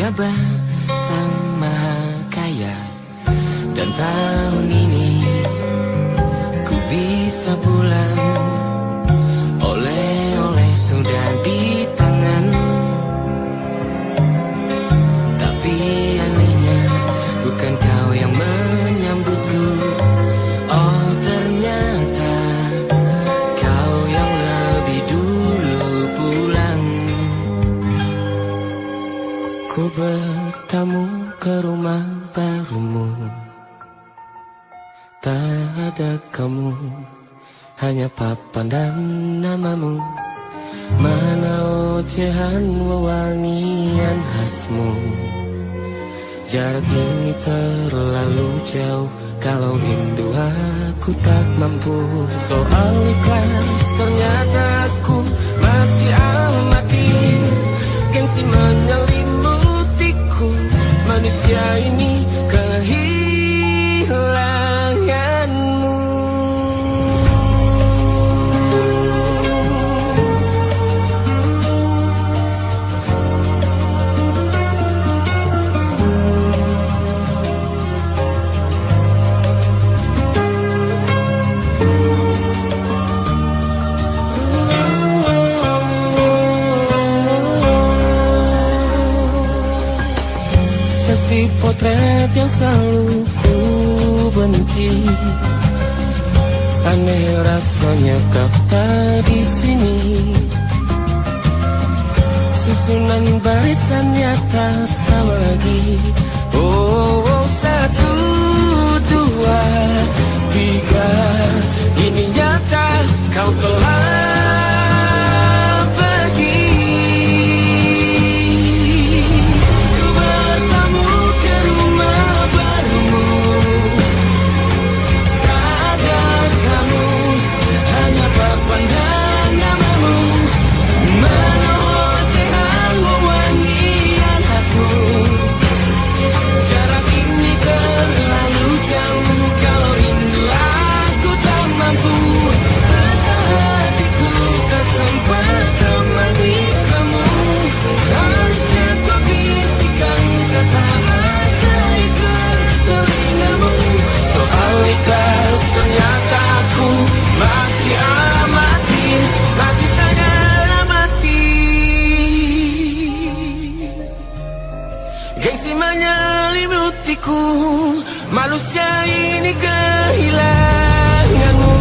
Abah Sang Maha Kaya. Dan tahun ini ku bisa pulang, oleh-oleh sudah di tangan. Tapi anehnya bukan kau yang menyambutku. Oh ternyata kau yang lebih dulu pulang. Ku bertamu ke rumah barumu, tak ada kamu, hanya papan dan namamu. Mana ocehan wewangian khasmu. Jarak ini terlalu jauh, kalau rindu aku tak mampu. Soal ikhlas ternyata aku masih amati. Gengsi menyelimutiku, manusia ini kehilanganmu. Si potret yang selalu ku benci, aneh rasanya kau tak di sini. Susunan barisannya tak sama lagi. Oh, oh, 1, 2, 3, ini nyata kau telah pergi. Ternyata aku masih amati, masih sangat amati. Gengsi menyelimutiku, manusia ini kehilanganmu.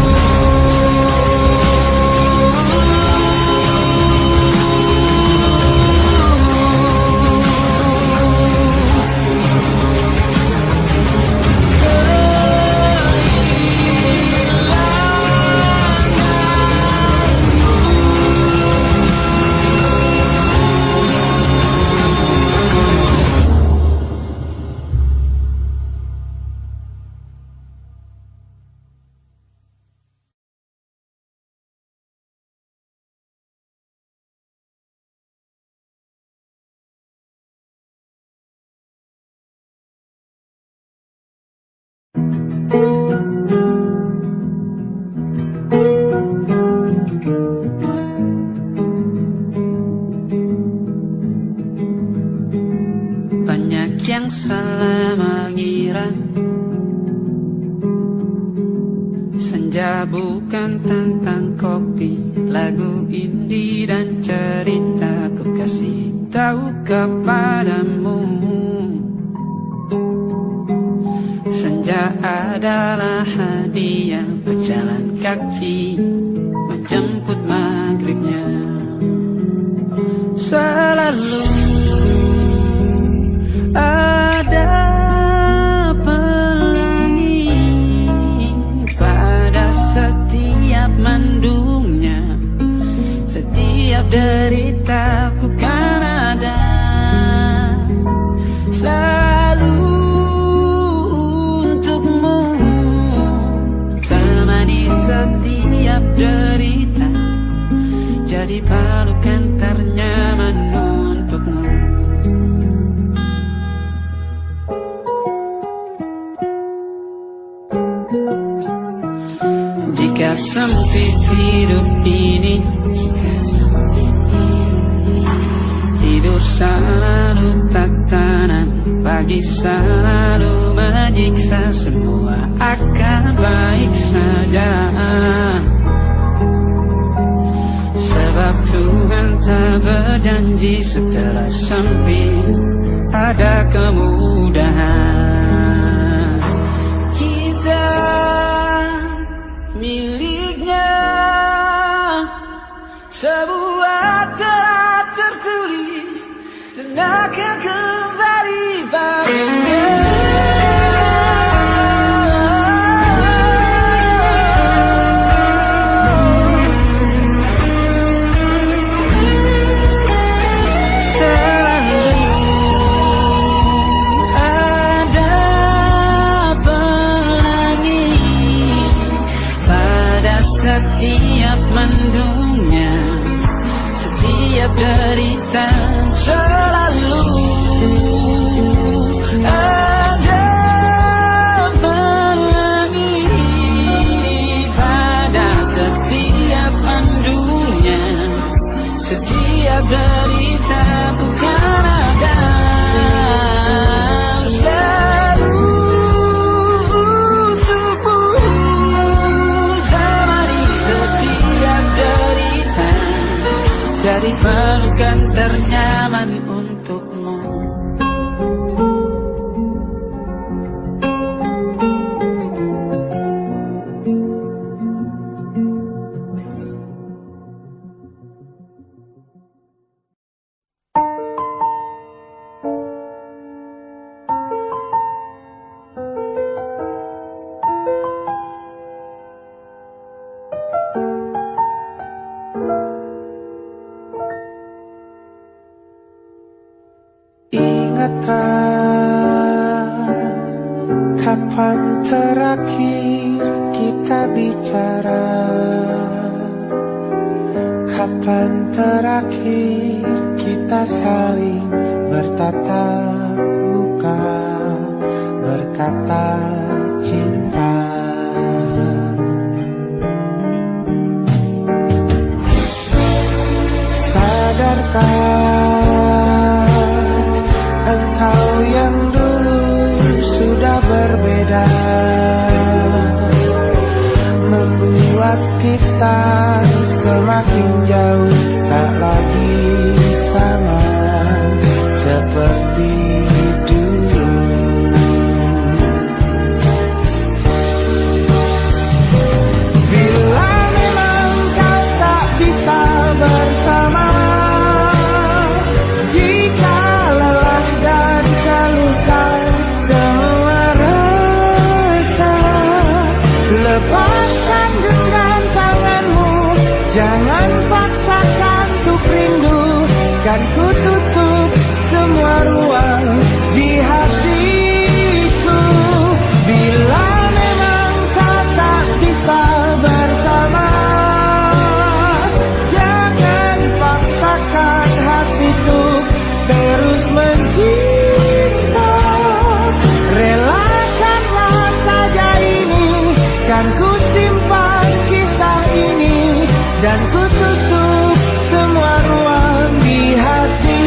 Banyak yang salah mengira senja bukan tentang kopi, lagu indie dan cerita. Ku kasih tahu kepadamu, senja adalah hadiah berjalan kaki menjemput maghribnya. Selalu ada pelangi pada setiap mendungnya. Setiap derita ku kan ada selalu untukmu, temani setiap derita, jadi pelukan ternyaman untukmu. Jika sempit hidup ini, tidur selalu tatanan, pagi selalu menyiksa, semua akan baik saja. Sebab Tuhan tak berjanji setelah sempit ada kemudahan. Kita miliknya, sebuah telah tertulis dan akan kembali padanya. Setiap mendungnya, setiap derita, selalu ada pelangi. Pada setiap mendungnya, setiap derita, bukan ada. Jadi pelukan ternyaman untukmu. Kapan terakhir kita bicara? Kapan terakhir kita saling bertatap muka, berkata cinta? Sadarkah engkau yang dulu sudah berbeda, membuat kita semakin jauh, tak lagi sama seperti dulu. Bila memang kau tak bisa bersama, jika lelah dan keluhkan semua rasa, lepaskan dengan tanganmu, jangan paksakan untuk rindu. Kan ku tutup semua ruang di hatiku. Bila memang kau tak bisa bersama, jangan paksakan hatiku terus mencinta. Relakanlah saja ini, kan ku simpan kisah ini, dan ku tutup semua ruang di hatiku.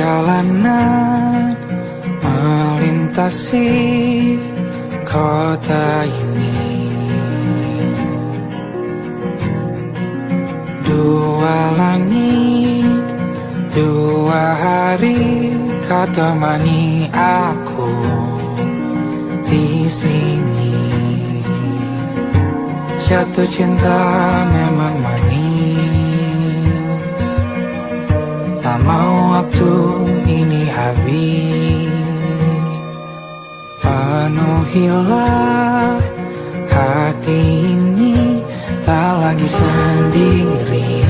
Perjalanan melintasi kota ini, dua langit, dua hari kau temani aku di sini. Jatuh cinta memang manis, tak mau waktu ini habis. Penuhilah hati ini, tak lagi sendiri.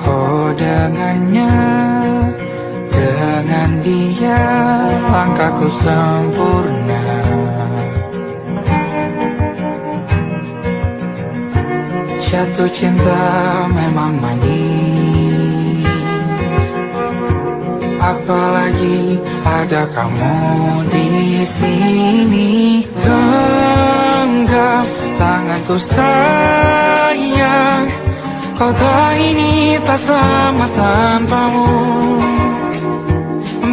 Oh dengannya, dengan dia langkahku sempurna. Jatuh cinta memang manis, apalagi ada kamu di sini. Genggam tanganku sayang, kota ini tak sama tanpamu.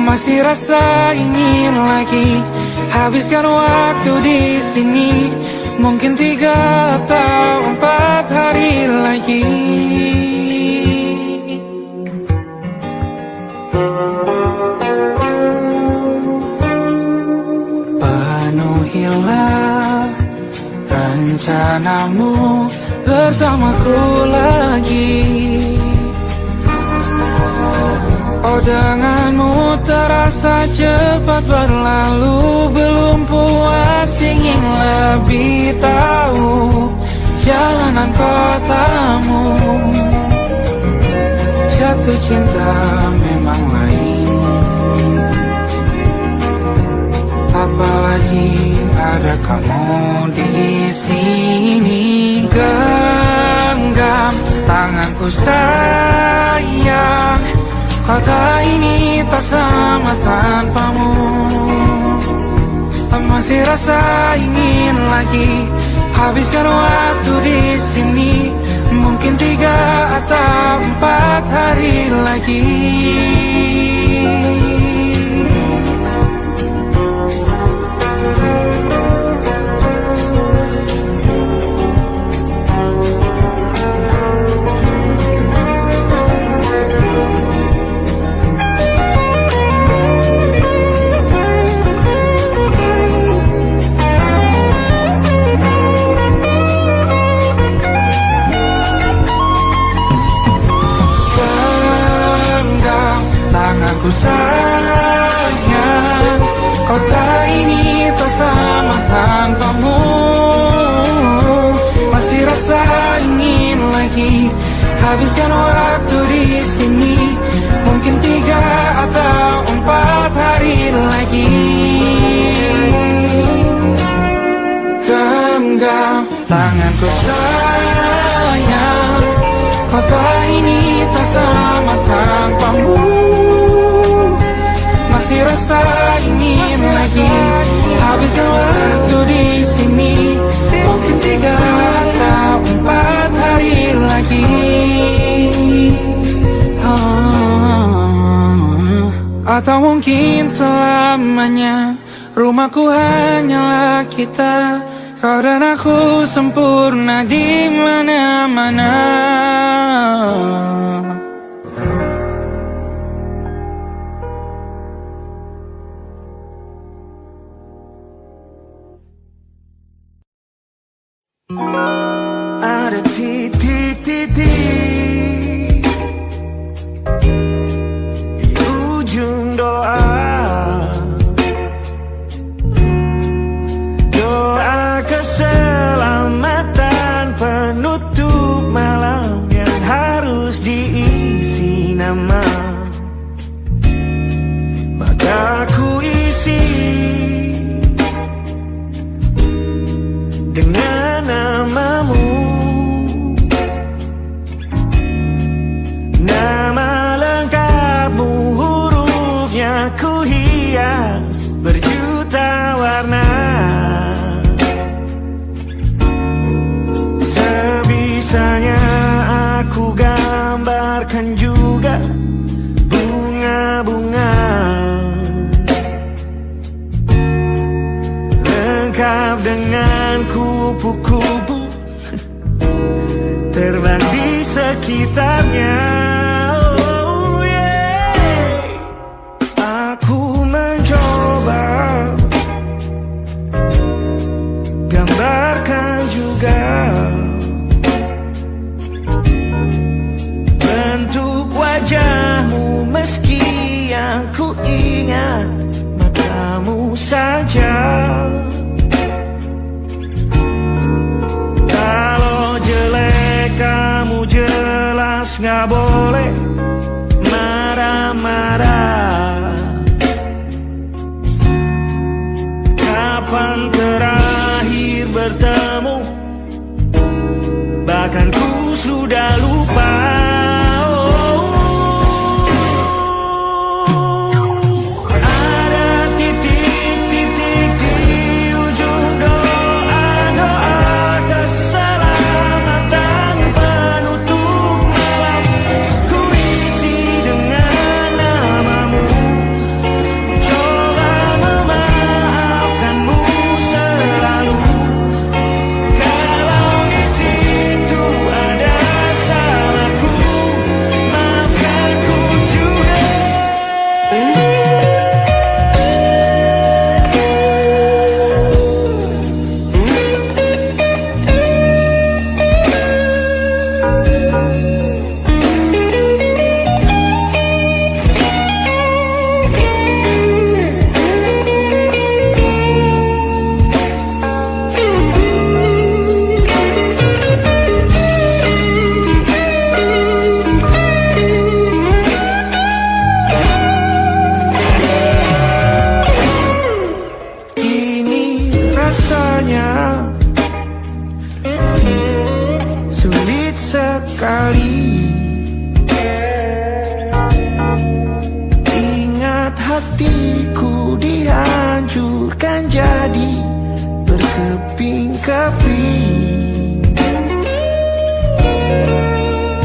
Masih rasa ingin lagi habiskan waktu di sini. Mungkin 3 atau 4 hari lagi. Penuhilah rencanamu bersamaku lagi. Oh denganmu terasa cepat berlalu, belum puas ingin lebih tahu jalanan kotamu. Jatuh cinta memang lain, apalagi ada kamu di sini. Genggam tanganku sayang, kota ini tak sama tanpamu. Masih rasa ingin lagi habiskan waktu di sini. Mungkin 3 atau 4 hari lagi. Tanganku sayang, kota ini tak sama tanpamu. Masih rasa ingin lagi habiskan waktu di sini. Mungkin 3 atau 4 hari lagi. Genggam tanganku sayang, kota ini tak sama tanpamu. Masih rasa ingin lagi habiskan waktu di sini. Mungkin 3 atau 4 hari lagi. Atau mungkin selamanya. Rumahku hanyalah kita, kau dan aku sempurna di mana-mana. Ada titik-titik di ujung doa, doa keselamatan penutup malam yang harus diisi. hatiku dihancurkan jadi berkeping-keping.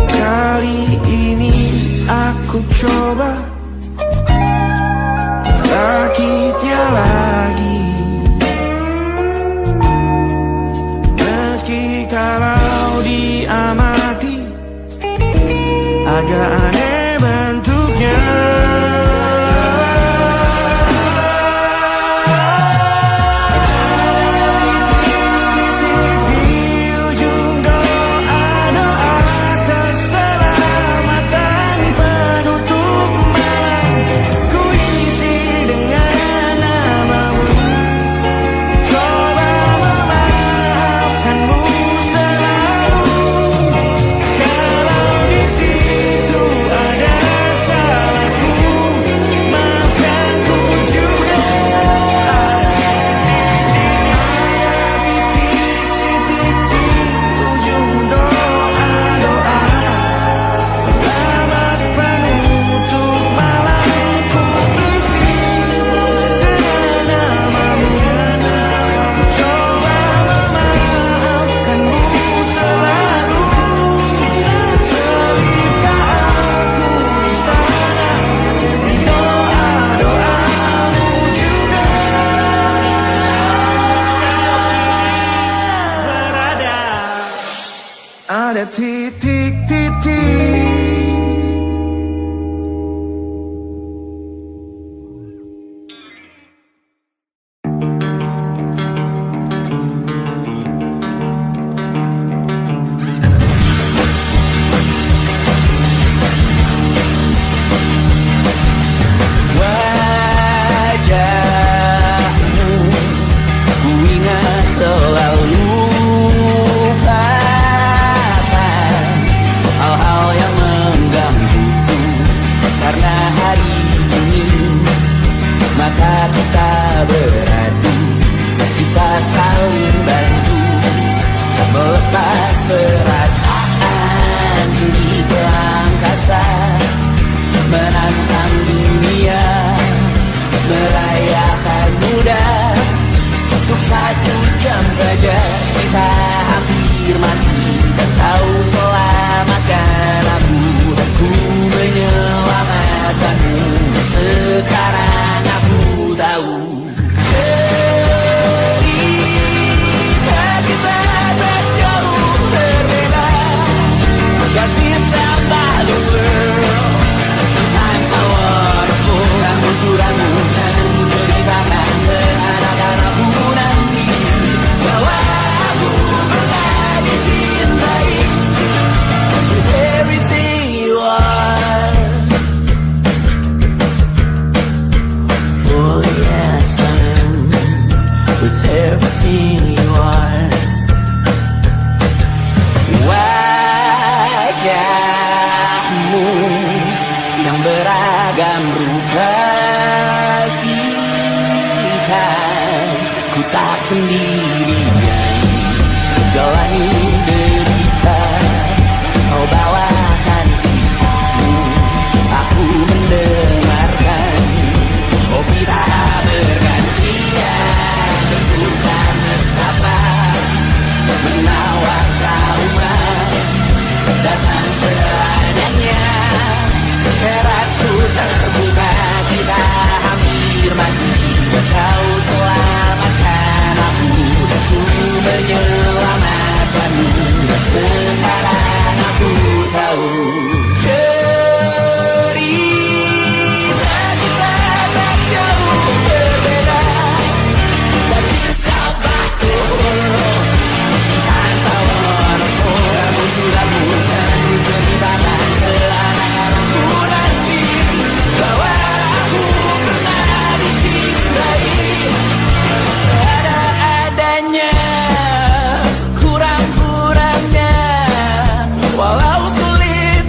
Kali ini aku coba merakitnya lagi, meski kalau diamati agak aneh bentuknya. Ada titik-titik. Wajahmu ku ingat selalu, hal-hal yang menggangguku. Karena hari ini maka kita beradu, kita saling bantu melepas perasaan tinggi ke angkasa, menantang dunia, merayakan muda. Untuk 1 jam saja kita hampir mati, dan tahu selamatkan aku, dan ku menyelamatkanmu. Sekarang aku tahu cerita kita tak jauh berbeda, but it's about the world. Sometimes I wanna pull kamu suratmu dan ku ceritakan ke anak-anakku nanti bahwa aku pernah dicintai with everything you are. For yes, I am with everything you are. Wajahmu yang beragam rupa pastikan ku tak sendirian jalani derita. Kau bawakan kisahmu, aku mendengarkan. Oh kita bergantian bentukan nestapa, menawar trauma datang seadanya. Terasku terbuka, kita hampir mati, kau selamatkan aku, dan ku menyelamatkanmu. Sekarang aku tahu cerita kita tak jauh berbeda, but it's about the world. Sometimes I wanna pull kamu suratmu dan ku ceritakan ke anak-anakku nanti bahwa aku pernah dicintai seada-adanya, kurang-kurangnya. Walau sulit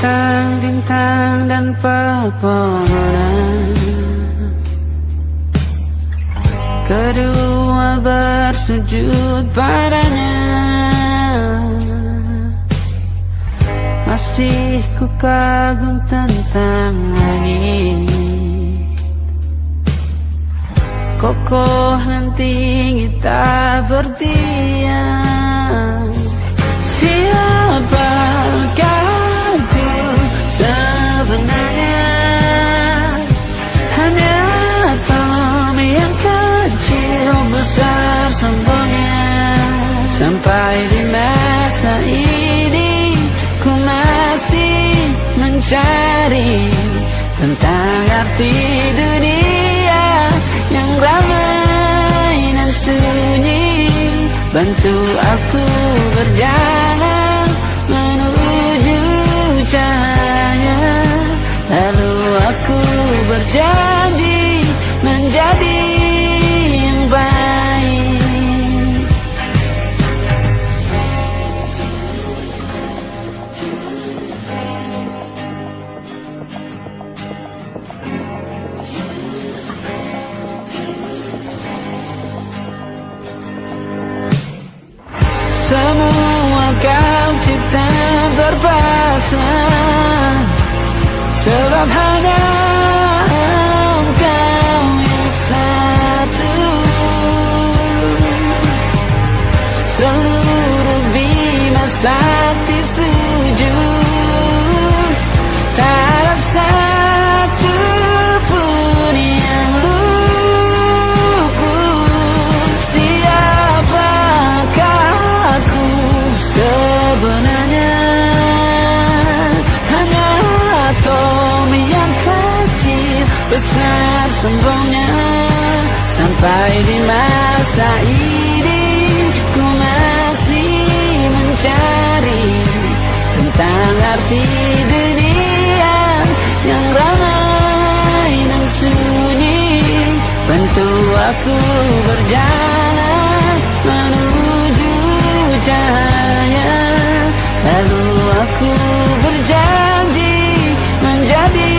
bintang-bintang dan pepohonan. Kedua bersujud padanya. Masih ku kagum tentang langit, kokoh dan tinggi tak berdiam. Siapakah aku sebenarnya? Hanya atom yang kecil besar sombongnya. Sampai di masa ini ku masih mencari tentang arti dunia yang ramai dan sunyi. Bantu aku berjalan menuju cahaya. Lalu aku berjanji menjadi yang baik. Semua kau cipta berpasang, sebab hanya Engkau yang satu. Seluruh bima sakti sujud, tak ada satu pun yang luput. Siapakah aku sebenarnya? Hanya atom yang kecil besar sombongnya. Sampai di masa ini ku masih mencari tentang arti dunia yang ramai dan sunyi. Bantu aku berjalan menuju cahaya. Lalu aku berjanji menjadi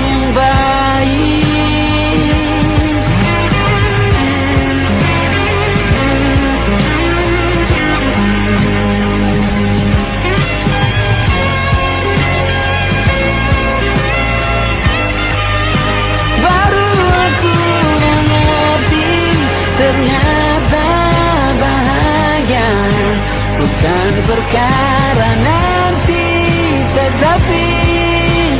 yang baik. Baru aku mengerti ternyata bahagia bukan perkara nanti, tetapi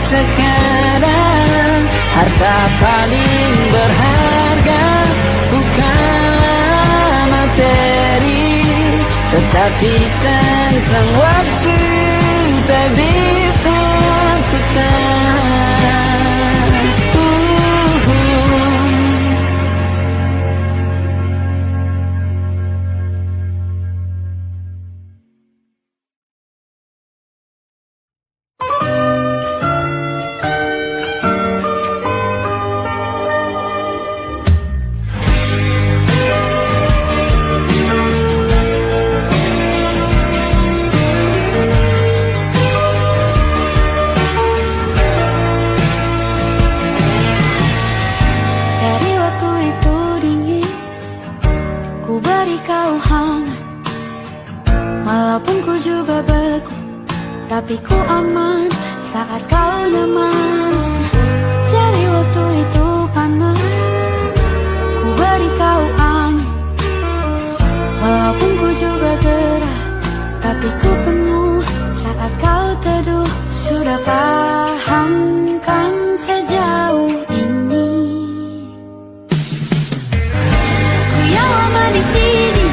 sekarang. Harta paling berharga bukanlah materi, tetapi tentang waktu tak bisa ku tahan. Tapi ku aman saat kau nyaman. Jadi waktu itu panas, ku beri kau angin. Walaupun ku juga gerah, tapi ku penuh saat kau teduh. Sudah paham kan sejauh ini? Ku yang lama di sini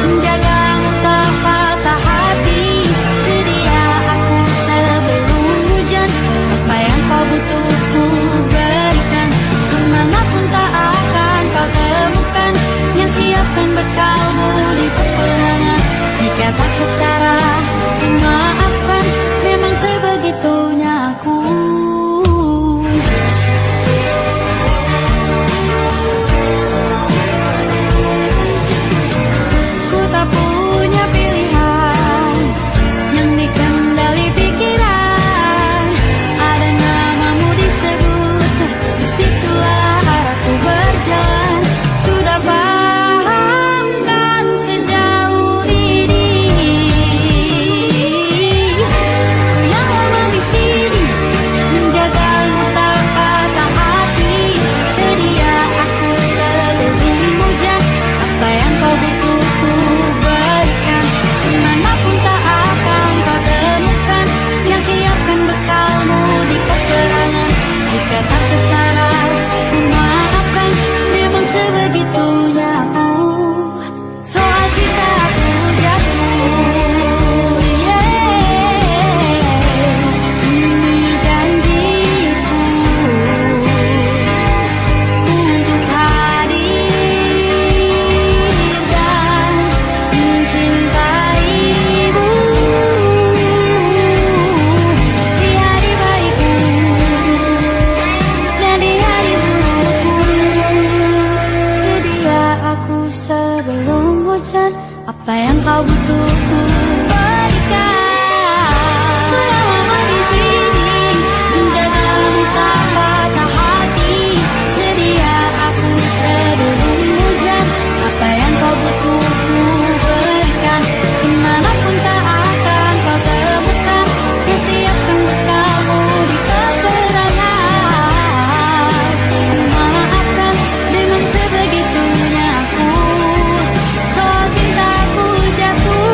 menjagamu tak patah hati. Sedia aku sebelum hujan, apa yang apa yang kau butuh ku berikan. Ku yang lama di sini menjagamu tak patah hati. Sedia aku sebelum hujan, apa yang kau butuh ku berikan. Dimanapun tak akan kau temukan, yang siapkan bekalmu di peperangan. Maafkan dengan sebegitunya aku, kalau cintaku jatuh.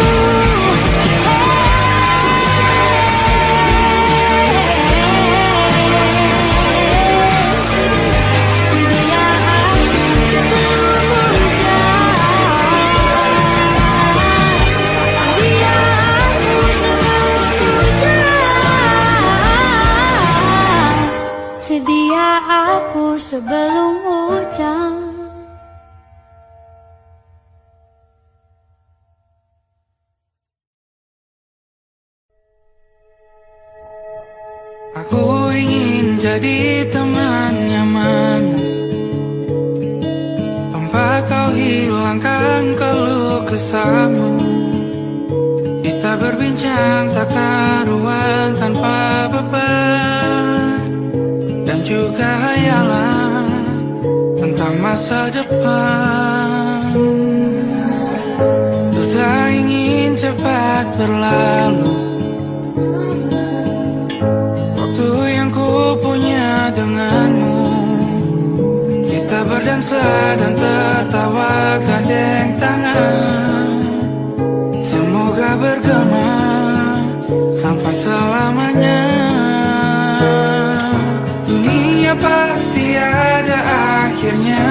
Sedia aku sebelum hujan. Sedia aku sebelum hujan. Aku ingin jadi teman nyamanmu, tempat kau hilangkan keluh kesahmu. Kita berbincang tak karuan tanpa beban, dan juga hayalan tentang masa depan. Ku tak ingin cepat berlalu, waktu yang ku punya denganmu. Kita berdansa dan tertawa gandeng tangan, semoga bergema sampai selamanya. Dunia pasti ada akhirnya,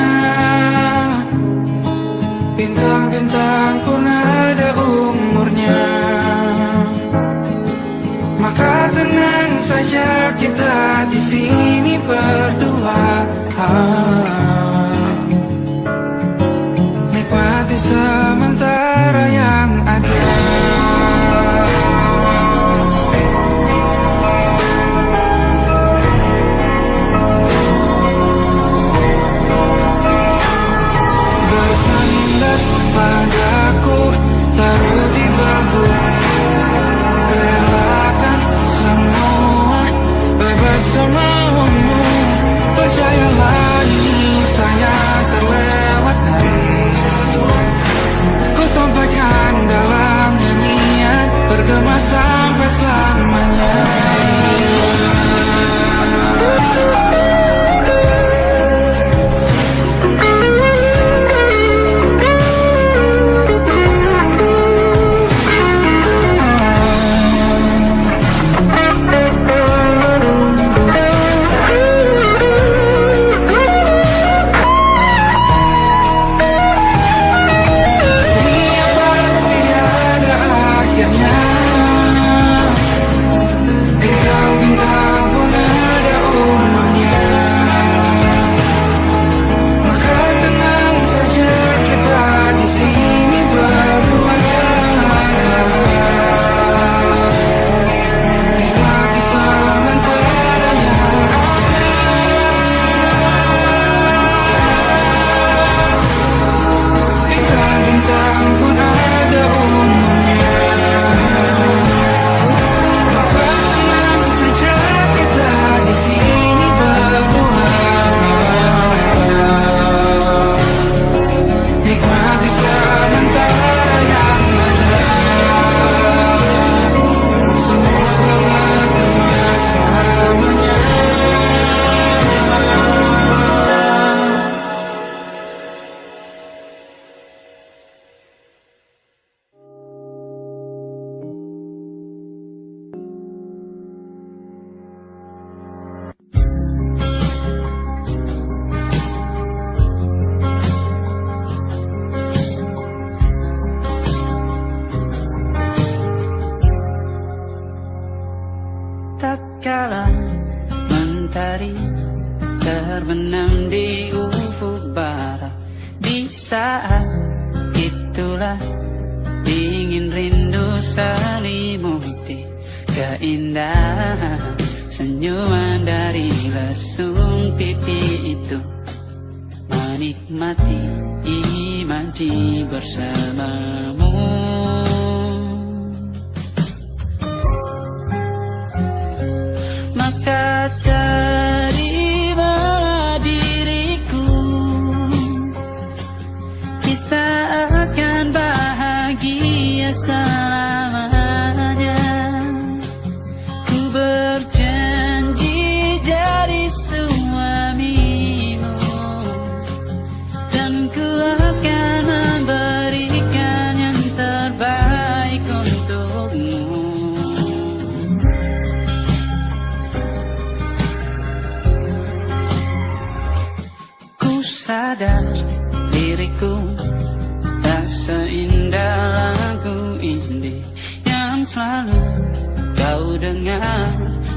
bintang-bintang pun ada umurnya. Maka tenang saja kita di sini berdua, nikmati sementara yang ada. Bersandar padaku, taruh di bahu, relakan semua, bebas semaumu. Percayalah ini saya terlewatkan, ku sampaikan dalam nyanyian, bergema sampai selamanya. Tatkala mentari terbenam di ufuk barat, di saat itulah dingin rindu selimuti keindahan senyuman dari lesung pipi itu, menikmati mati bersamamu. Maka terimalah diriku, kita akan bahagia selamanya. Ku berjanji jadi suamimu, dan ku akan memberikan yang terbaik untukmu. Ku sadar diriku tak seindah lagu ini yang selalu kau dengar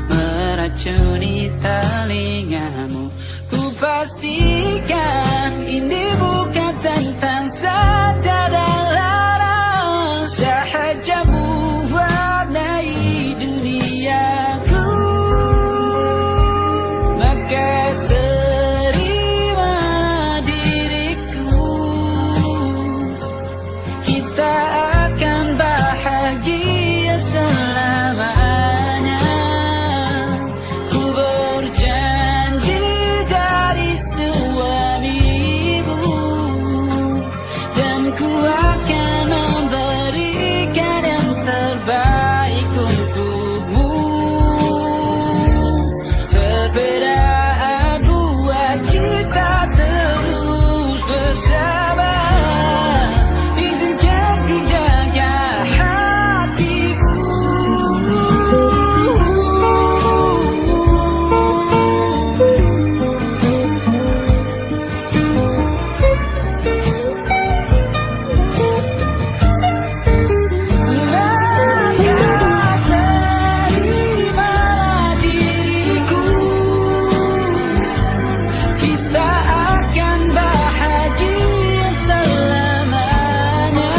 meracuni telingamu. Ku pastikan ini bukan tentang saja dan larang, sahaja mewarnai duniaku. Maka terimalah diriku, kita akan bahagia selamanya. Ku berjanji jadi suamimu, dan ku akan memberikan yang terbaik untukmu. Perbedaan buat kita terus bersama. Izinkan ku jaga hatimu. Maka terimalah diriku, kita akan bahagia selamanya.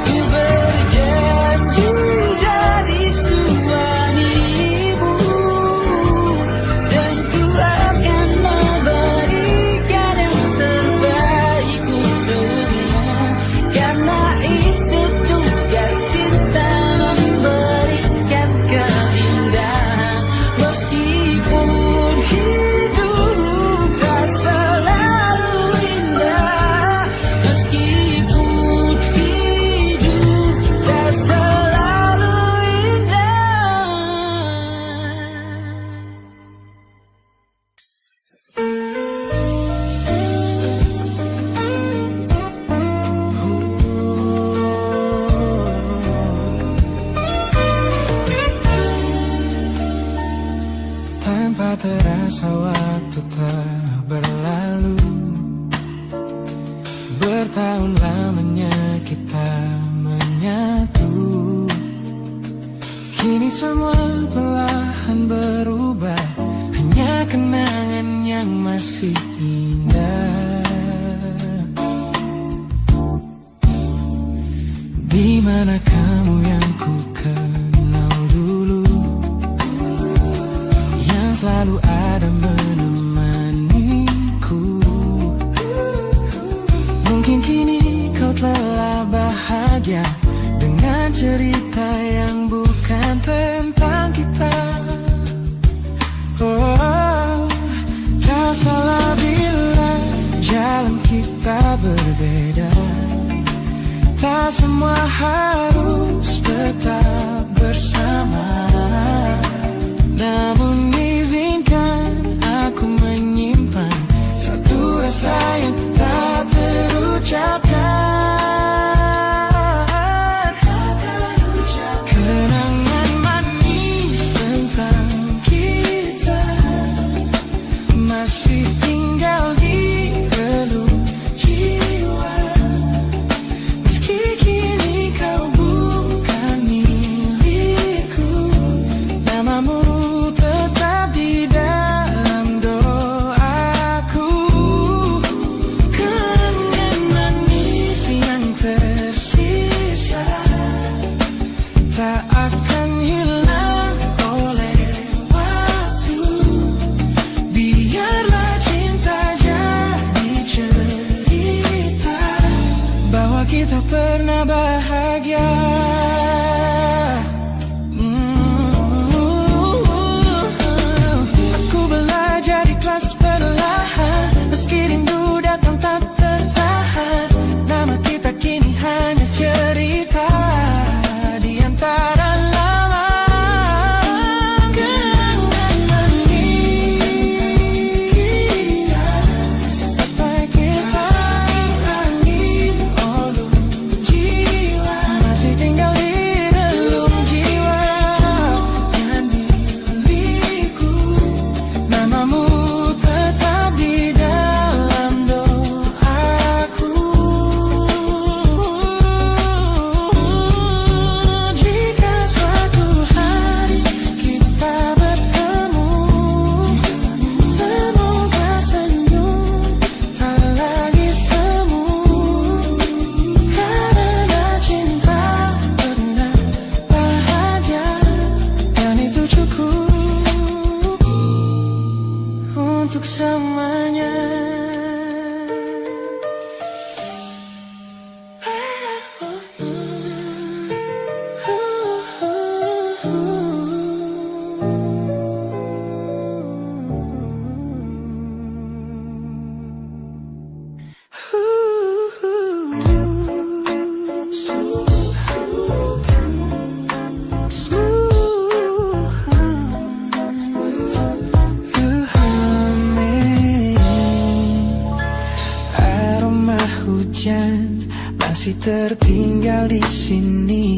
Ku berjanji jadi suamimu, dan ku akan memberikan yang terbaik untukmu. Karena itu tugas cinta, memberikan keindahan. Meskipun hidup tak selalu indah, meskipun hidup tak selalu indah. Tanpa terasa waktu telah berlalu, bertahun lamanya kita menyatu. Kini semua perlahan berubah, hanya kenangan yang masih indah. Di mana kamu yang ku kenal dulu, yang selalu ada menemaniku. Mungkin kini kau telah bahagia dengan cerita yang bukan tentang kita. Oh, tak salah bila jalan kita berbeda. Tak semua harus tetap bersama. Namun izinkan aku menyimpan satu rasa yang tak terucapkan. Kenangan manis tentang kita masih tinggal di relung jiwa. Meski kini kau bukan milikku, namamu tetap di dalam doaku. Kenangan manis yang tersisa tak akan hilang oleh waktu. Biarlah hidupnya bahagia. Aku belajar ikhlas perlahan, meski rindu datang tak tertahan. Nama kita kini hanya cerita di antara lama kenangan manis. Sampai kita hilangi relung jiwa, masih tinggal di relung jiwa dan diriku. Namamu tetap di dalam doaku. Jika suatu hari kita bertemu, semoga senyum tak lagi semu. Karena cinta pernah bahagia, dan itu cukup untuk semuanya. Aroma hujan masih tertinggal di sini,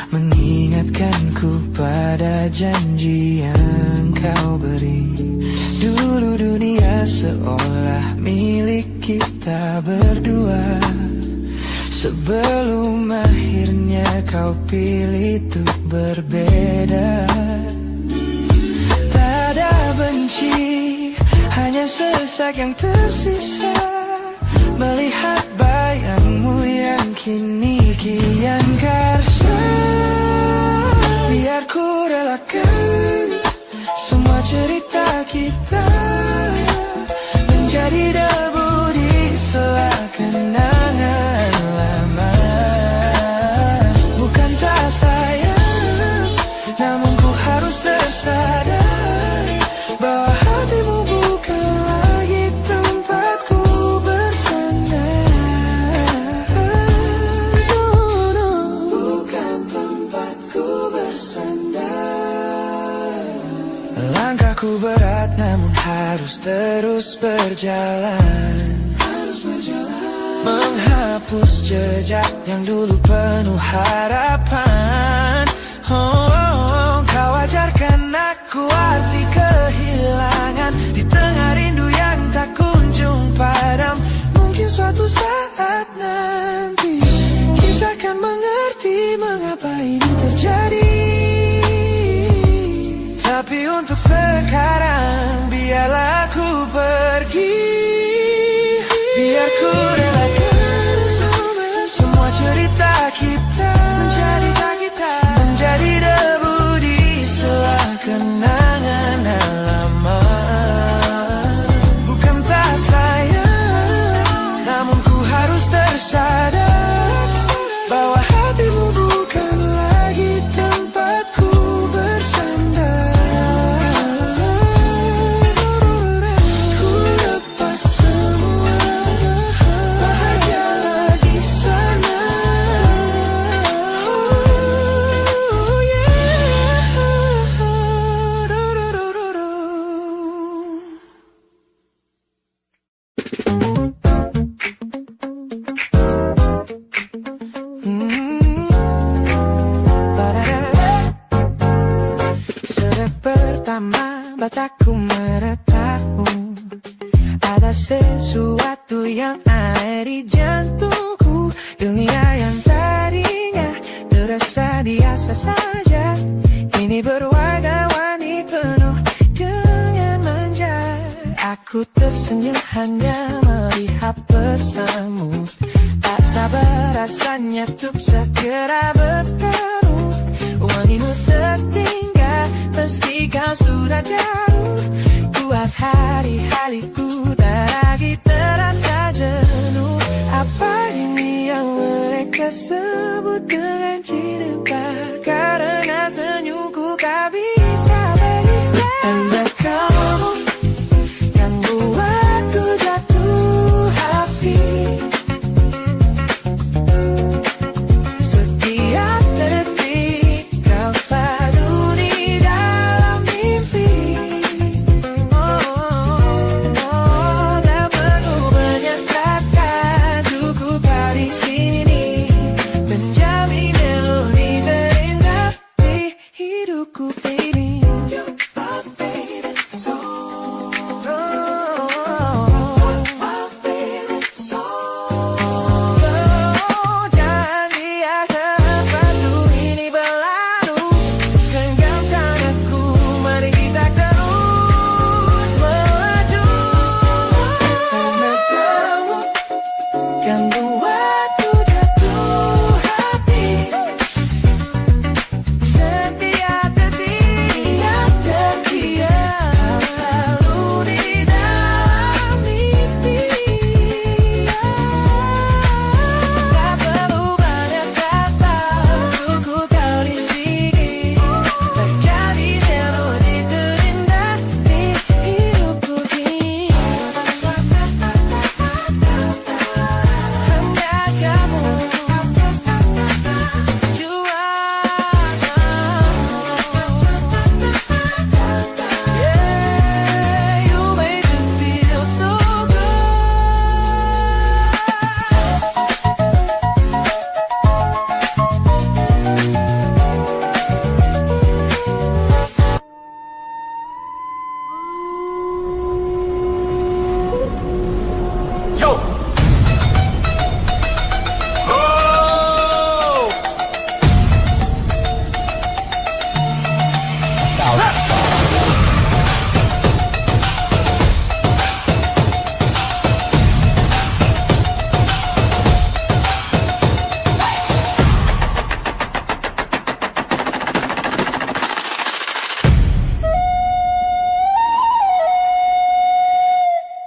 mengingatkanku pada janji yang kau beri. Dulu dunia seolah milik kita berdua, sebelum akhirnya kau pilih untuk berbeda. Tak ada benci, hanya sesak yang tersisa, melihat bayangmu yang kini kian karsa. Biar ku relakan semua cerita kita menjadi debu di sela kenangan lama. Bukan tak sayang, namun ku harus tersadar bahwa hatimu bukan lagi tempatku bersandar. Bukan tempatku bersandar. Langkahku berat namun harus terus berjalan, menghapus jejak yang dulu penuh harapan. Kau ajarkan aku arti kehilangan di tengah rindu yang tak kunjung padam. Mungkin suatu saat nanti kita akan mengerti mengapa ini terjadi. Tapi untuk sekarang biarlah aku pergi. Biar ku relakan semua cerita kita menjadi debu di sela kenangan lama. Bukan tak sayang, namun ku harus tersadar bahwa hatimu bukan lagi tempatku bersandar. Ku lepas semua, bahagialah di sana. Sejak pertama mataku meratamu, ada sesuatu yang ada di jantungku. Dunia yang tadinya terasa biasa saja, kini berwarna-warni penuh dengan manja. Aku tersenyum hanya melihat pesanmu, tak sabar rasanya untuk segera bertemu. Wangimu tertinggal meski kau sudah jauh, buat hari-hariku tak lagi terasa jenuh. Apa ini yang mereka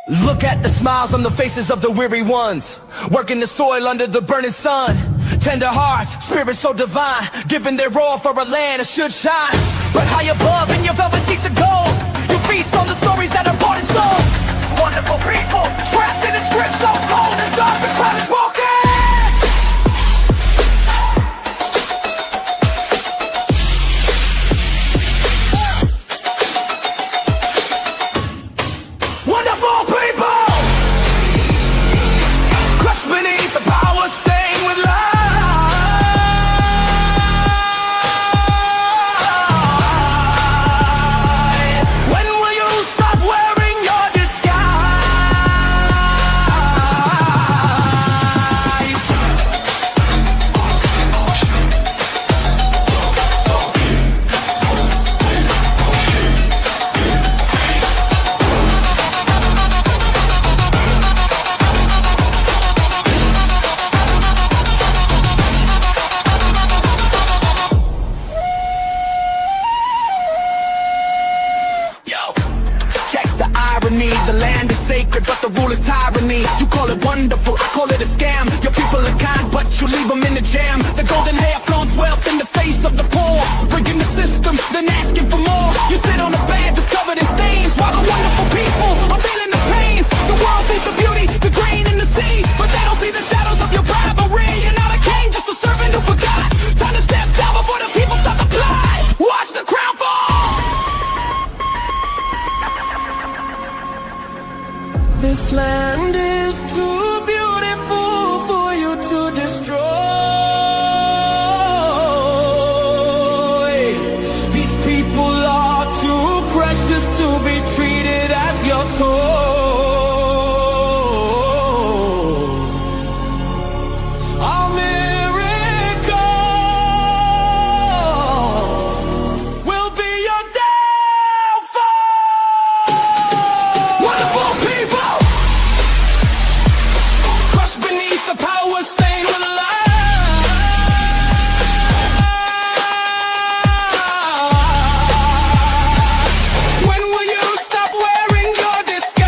Look at the smiles on the faces of the weary ones, working the soil under the burning sun. Tender hearts, spirits so divine, giving their all for a land that should shine. But high above in your velvet seats of gold, you feast on the stories that are bought and sold. Wonderful people, trapped in a script so cold and dark, the crowd is walking. Wonderful people, crushed beneath the power stained with light. When will you stop wearing your disguise? Yo, check the irony. The land is sacred, but the rule is tyranny. You call it wonderful, I call it a scam. Your people are kind, but you leave them in the jam. The golden hair flaunts wealth in the face of the poor, rigging the system, then asking for more. You sit on a bed that's covered in stains, while the wonderful people are feeling the pains. The world sees the beauty, the grain in the sea, but they don't see the shadows of your bribery. You're not a king, just a servant who forgot. Time to step down before the people start to fly. Watch the crown fall. This land is too beautiful for you to destroy. These people are too precious to be treated as your toy. Our miracle will be your downfall. Wonderful people, crushed beneath the power stained with light. When will you stop wearing your disguise?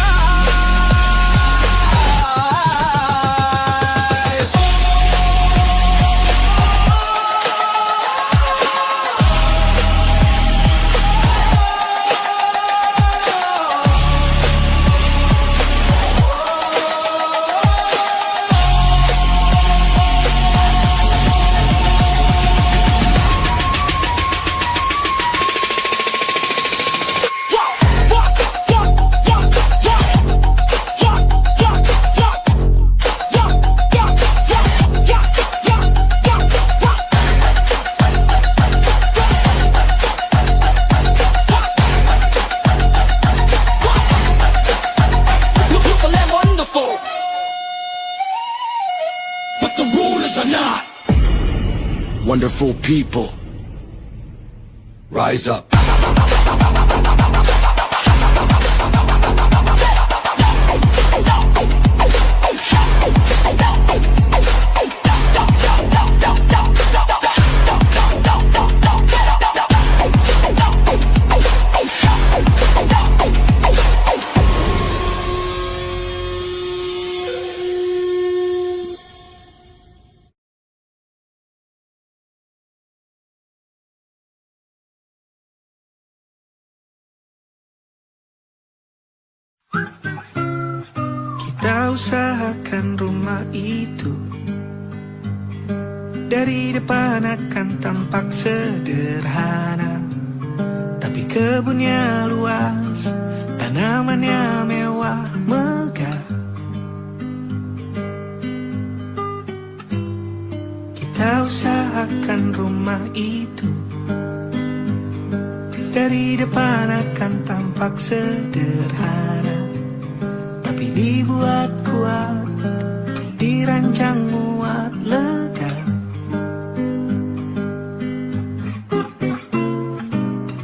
Beautiful and wonderful, but the rulers are not. Wonderful people, rise up. Kita usahakan rumah itu dari depan akan tampak sederhana, tapi kebunnya luas, tanamannya mewah megah. Kita usahakan rumah itu dari depan akan tampak sederhana, tapi dibuat kuat, dirancang muat lega.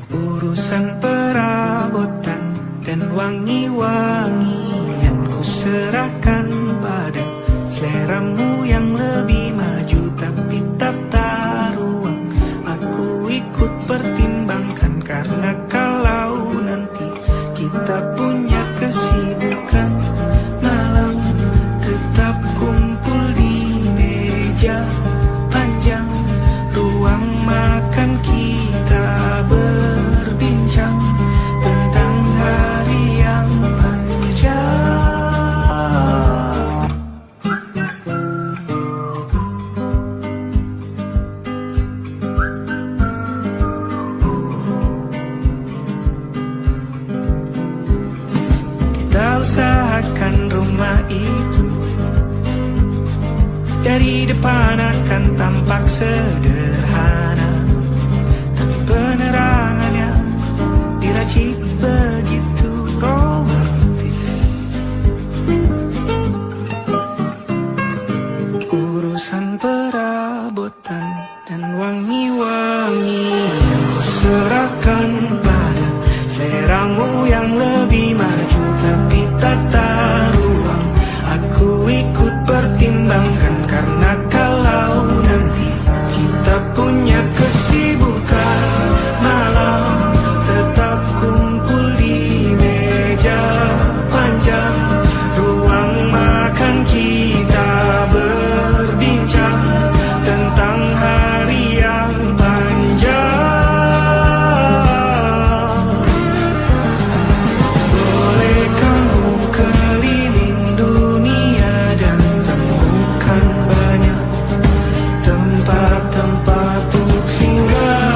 Urusan perabotan dan wangi-wangian ku serahkan pada seleramu yang lebih maju, tapi tata ruang aku ikut pertimbangkan, karena kalau nanti kita punya kesibukan kesibukan malam, tetap kumpul di meja panjang ruang makan, kita berbincang tentang hari yang panjang. Kita usahakan rumah itu dari depan akan tampak sederhana, tapi penerangannya diracik begitu romantis. Urusan perabotan dan wangi-wangi yang kuserahkan pada seramu yang lebih maju, tapi tata ruang aku ikut pertimbangkan, karena kalau nanti kita punya kesibukan malam, tetap kumpul di meja panjang ruang makan, kita berbincang tentang hari yang panjang. Boleh kamu keliling dunia dan temukan banyak tempat-tempat untuk singgah.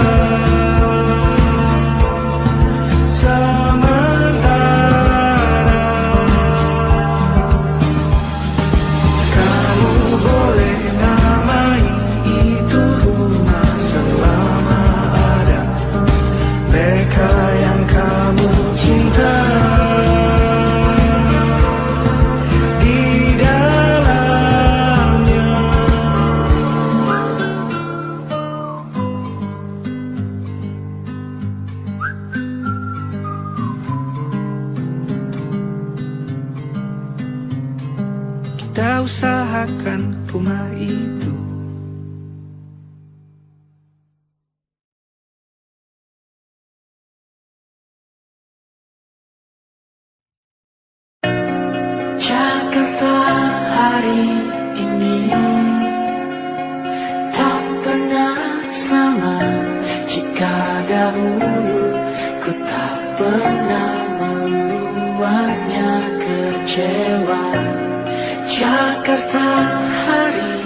Sementara kamu boleh namai itu rumah selama ada mereka yang kamu cinta di dalamnya. Kita usahakan rumah itu. Jakarta hari ini tak pernah sama, jika dahulu ku tak pernah membuatnya kecewa. Jakarta hari